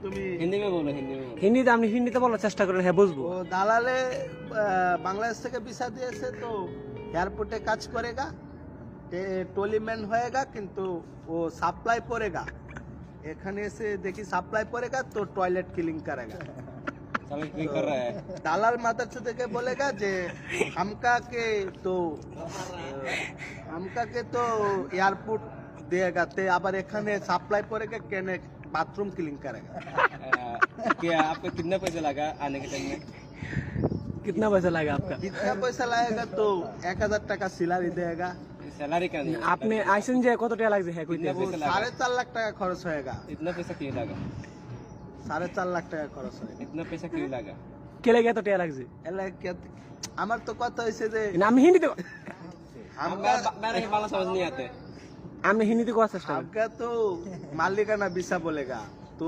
তুমি हिंदी में बोलो, हिंदी में बोलो। হিন্দিতে আপনি হিন্দিতে বলার চেষ্টা করেন, হ্যাঁ বুঝবো। ও দালালে বাংলাদেশ থেকে ভিসা দিয়েছে তো এয়ারপোর্টে কাজ করেগা, টলিম্যান হয়েগা, কিন্তু ও সাপ্লাই পড়েগা। এখানে এসে দেখি সাপ্লাই পড়েগা তো টয়লেট ক্লিन करेगा। साला क्लिक कर रहा है। दालाल माता चुदे के बोलेगा जे हमका के तो एयरपोर्ट देगा ते আবার এখানে সাপ্লাই পড়েगा কেনে बाथरूम क्लीन करेगा। क्या आपको कितना पैसा लगा आने के टाइम में? कितना पैसा लगा आपका? कितना पैसा लगेगा तो 1000 টাকা স্যালারি देगा। सैलरी का नहीं, আপনি আইসেন যে কত টাকা লাগছে হ্যাঁ কইতে? कितना वो पैसा लगा? 4.5 লাখ টাকা খরচ होएगा। इतना पैसा क्यों लगा? 4.5 লাখ টাকা খরচ হয়। इतना पैसा क्यों लगा? কে লাগে এত টাকা লাগছে? এলা আমার তো কথা হইছে যে না, আমি হিন্দিতে मेरे बाला समझ नहीं आते। আমি হিন্দিতে কথা চেষ্টা করি। हमका तो मालिकाना ভিসা बोलेगा तो